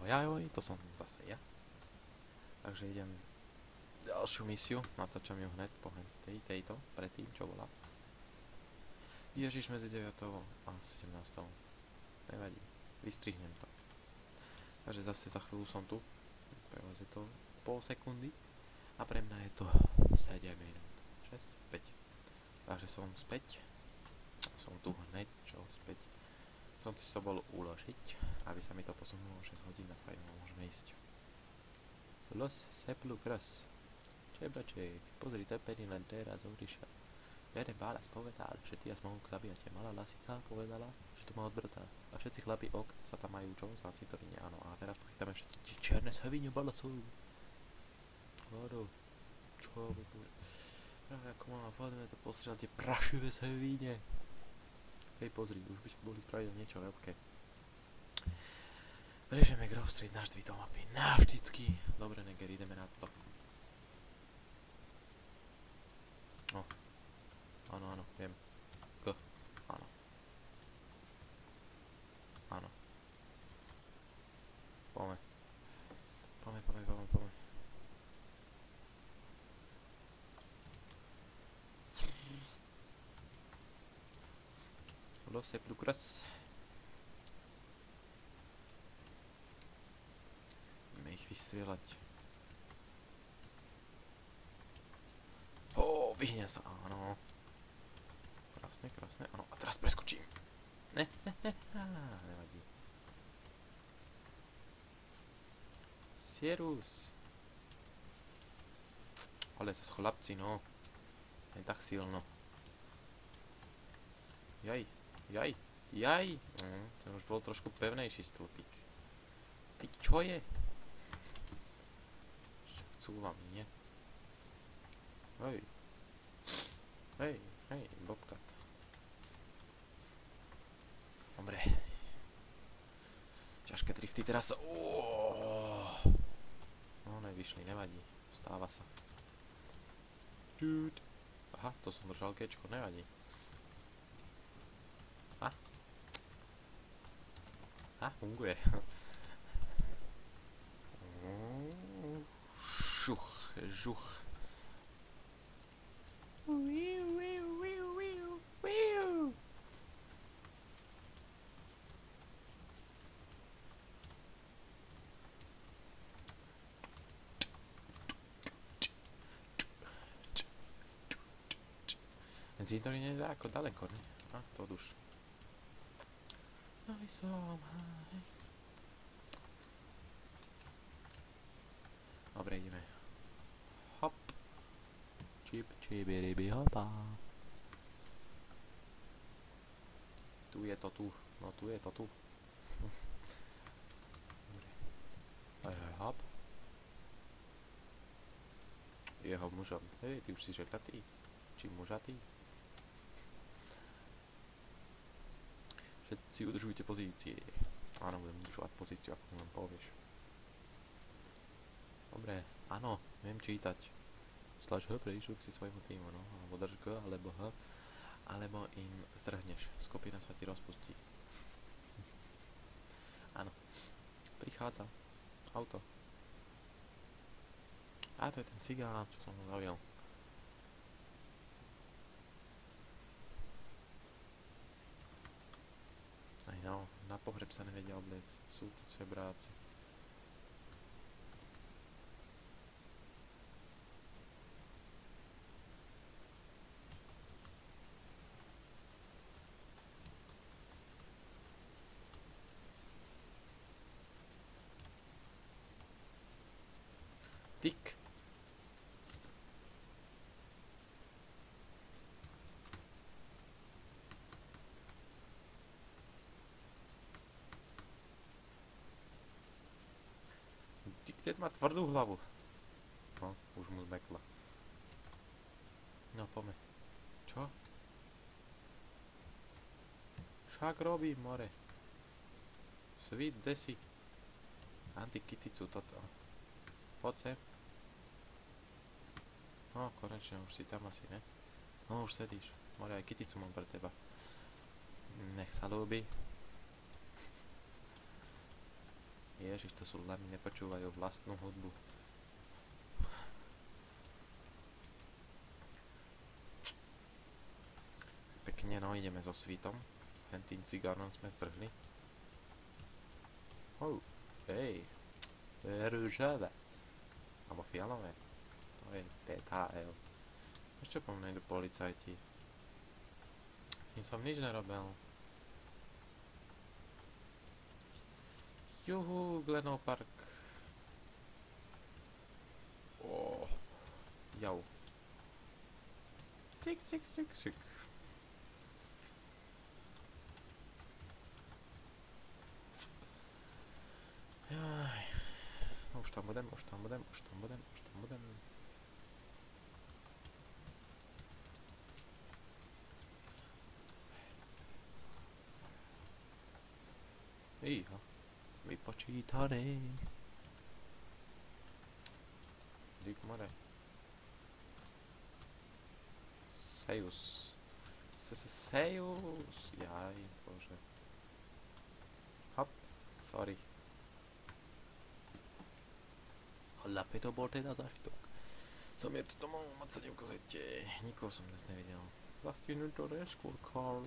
Ahoj, to som zase ja. Takže idem ďalšiu misiu, natáčam ju hneď po tejto, predtým, čo bola. Ježiš, medzi 9. a 17. Nevadí, vystrihnem to. Takže zase za chvíľu som tu, pre vás je to pol sekundy a pre mňa je to 7 minút, 6, 5. Takže som späť, som tu hneď, čo späť. Som si to bol uložiť, aby sa mi to posunulo 6 hodín na fajn, môžeme ísť. Los Sepulcros. Čebaček, pozri, tepený len teraz odišiel. Jeden bálas povedal, že ty a Smouk zabijate. Malá lasica povedala, že to má odbrtá. A všetci chlapi ok sa tam majú čo? Na cintoríne, áno. A teraz pochytáme všetky tie čierne svinie balasov. Áno. Čo bude? Práve ako mám, poďme to postrieľať tie prašivé svinie. Hej, pozri, už by sme mohli spraviť niečo veľké. Režeme Grove Street, náš dvý do mapy. Navždycky. Dobre, Neger, ideme na to. No. Áno, áno, viem. G. Áno. Áno. Poďme. Poďme. Los Sepulcros. Ideme ich vystrieľať. Vyhne sa, áno. Krásne, áno. A teraz preskočím. Ne, nevadí. Sierus. Ale sa chlapci, no. Aj tak silno. Jaj. Ten už bol trošku pevnejší stĺpik. Ty čo je? Chcú vám, nie? Hej, Bobcat. Dobre. Ťažké drifty teraz. No, nevyšli, nevadí. Stáva sa. Dude. Aha, to som držal kečko, nevadí. Funguje. Žuch. Ten cintorín nie je ako daleko, ne? To už. I saw high. Dobre, ideme. Hop. Čibiribi hopa. Tu je to tu. No tu je to tu. Dobre. Hop. Jeho mužom. Hej, ty už si žeklatý. Či mužatý? Všetci udržujte pozície. Áno, budem udržovať pozíciu, ako mi len povieš. Dobre, áno, viem čítať. /H prejšok si svojmu týmu, no. Alebo drž G, alebo H. Alebo im zdrhneš. Skupina sa ti rozpustí. Áno. Prichádza. Auto. To je ten cigán, čo som ho zaujal. No, na pohreb sa nevedia obliec. Sú to svebráci. Tik. Teď má tvrdú hlavu. No, už mu zmekla. No, poďme. Čo? Však robí, more. Sweet desi. Antikyticu toto. Poď sem. No, konečne, už si tam asi, ne? No, už sedíš. More, aj kyticu mám pre teba. Nech sa ľúbi. Ježiš, to sú lamy, nepočúvajú vlastnú hudbu. Pekne, no, ideme so svítom. Tým cigárom sme zdrhli. Hej, to je rúžové. Alebo fialové. To je TTL. Ešte po mne idú policajti. Som nič nerobil. Juhu, Glenov Park. Jau. Tik. Jaj. Už tam budem. Iha. Vypočítané. Dík more. Sejus. Sejus. Jaj, bože. Hop, sorry. Chlape, to bol teda zážitok. Som je tu domov, mať sa neukozete. Nikoho som dnes nevidel. Zastihnuť to neskôr, Karl.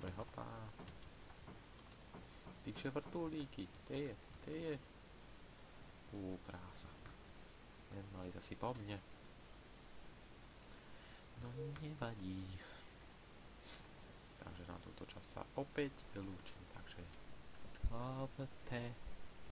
Dobre, hopa. Tyče vrtulíky, tie je. Krása. Nemali zasi po mne. No nevadí. Takže na túto časť sa opäť lúčim, takže čaute.